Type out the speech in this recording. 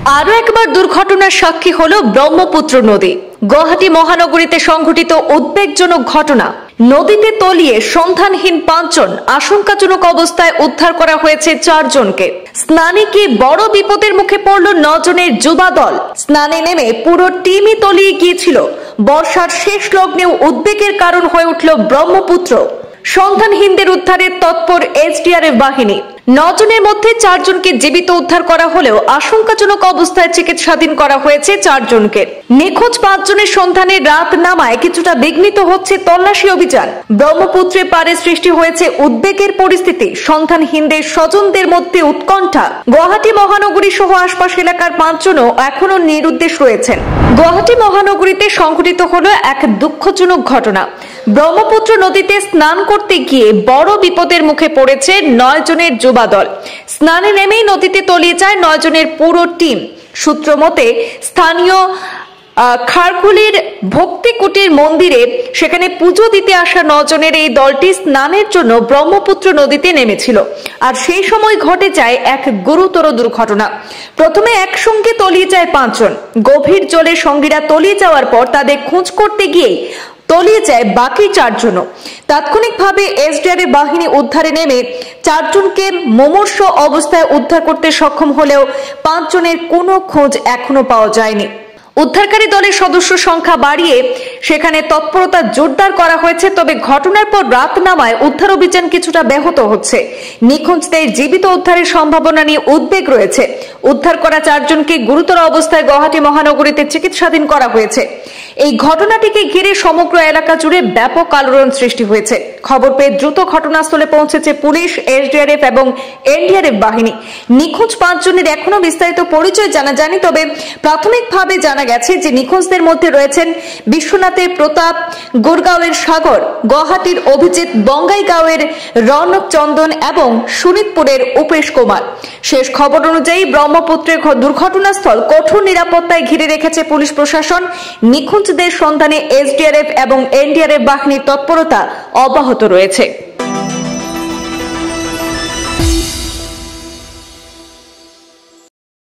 আরো একবার দুর্ঘটনার সাক্ষী হলো ব্রহ্মপুত্র নদী। গুয়াহাটি মহানগরীতে সংঘটিত উদ্বেগজনক ঘটনা। নদীতে তলিয়ে সন্ধানহীন 5 জন, আশঙ্কাজনক অবস্থায় উদ্ধার করা হয়েছে 4 জনকে। স্নানে গিয়ে বড় বিপদের মুখে পড়ল 9 জনের যুবা দল। স্নানে নেমে পুরো টিমই তলিয়ে গিয়েছিল। বর্ষার শেষ লগ্নেও উদ্বেগের কারণ হয়ে উঠল ব্রহ্মপুত্র। সন্ধানহীনদের উদ্ধারে তৎপর এসডিআরএফ বাহিনী। 9 জনের মধ্যে 4 জনকে জীবিত উদ্ধার করা হলেও আশঙ্কাজনক অবস্থায় চিকিৎসাধীন করা হয়েছে 4 জনকে। নিখোঁজ 5 জনের সন্ধানে রাত নামায় কিছুটা বিঘ্নিত হচ্ছে তল্লাশি অভিযান। ব্রহ্মপুত্রের পারে সৃষ্টি হয়েছে উদ্বেগের পরিস্থিতি। সন্ধানহীনদের স্বজনদের মধ্যে উৎকণ্ঠা। গুয়াহাটি মহানগরী সহ আশপাশ এলাকার 5 জনও এখনো নিরুদ্দেশ রয়েছেন। গুয়াহাটি মহানগরীতে সংঘটিত হলো এক দুঃখজনক ঘটনা। ব্রহ্মপুত্র নদীতে স্নান করতে গিয়ে বড় বিপদের মুখে পড়েছে 9 জনের যুবা দল। স্নানে নেমেই নদীতে তলিয়ে যায় 9 জনের পুরো টিম। সূত্র মতে স্থানীয় খারকুলির ভক্তি কুটির মন্দিরে সেখানে পুজো দিতে আসা 9 জনের এই দলটি স্নানের জন্য ব্রহ্মপুত্র নদীতে নেমেছিল। আর সেই সময় ঘটে যায় এক গুরুতর দুর্ঘটনা। প্রথমে একসঙ্গে তলিয়ে যায় 5 জন। গভীর জলে সঙ্গীরা তলিয়ে যাওয়ার পর তাদের খোঁজ করতে গিয়ে তলিয়ে যায় বাকি 4 জনও। তাৎক্ষণিকভাবে এসডিআরএফ বাহিনী উদ্ধারে নেমে 4 জনকে মুমূর্ষ অবস্থায় উদ্ধার করতে সক্ষম হলেও 5 জনের কোনো খোঁজ এখনো পাওয়া যায়নি। উদ্ধারকারী দলের সদস্য সংখ্যা বাড়িয়ে সেখানে তৎপরতা জোরদার করা হয়েছে। তবে ঘটনার পর রাত নামায় উদ্ধার অভিযান কিছুটা ব্যাহত হচ্ছে। নিখোঁজদের জীবিত উদ্ধারের সম্ভাবনা নিয়ে উদ্বেগ রয়েছে। উদ্ধার করা 4 জনকে গুরুতর অবস্থায় গুয়াহাটি মহানগরীতে চিকিৎসাধীন করা হয়েছে। এই ঘটনাটিকে ঘিরে সমগ্র এলাকা জুড়ে ব্যাপক আলোড়ন সৃষ্টি হয়েছে। খবর পেয়ে দ্রুত ঘটনাস্থলে পৌঁছেছে পুলিশ, এসডিআরএফ এবং এনডিআরএফ বাহিনী। নিখোঁজ 5 জনের এখনো বিস্তারিত পরিচয় জানা যায়নি। তবে প্রাথমিকভাবে জানা গেছে যে নিখোঁজদের মধ্যে রয়েছেন বিশ্বনাথের প্রতাপ, গুরগাঁওয়ের সাগর, গুয়াহাটির অভিজিৎ, বঙ্গাইগাঁওয়ের রৌনক চন্দন এবং শোনিতপুরের উপেশ কুমার। শেষ খবর অনুযায়ী ব্রহ্মপুত্রের দুর্ঘটনাস্থল কঠোর নিরাপত্তায় ঘিরে রেখেছে পুলিশ প্রশাসন। নিখোঁজদের সন্ধানে এসডিআরএফ এবং এনডিআরএফ বাহিনীর তৎপরতা অব্যাহত রয়েছে।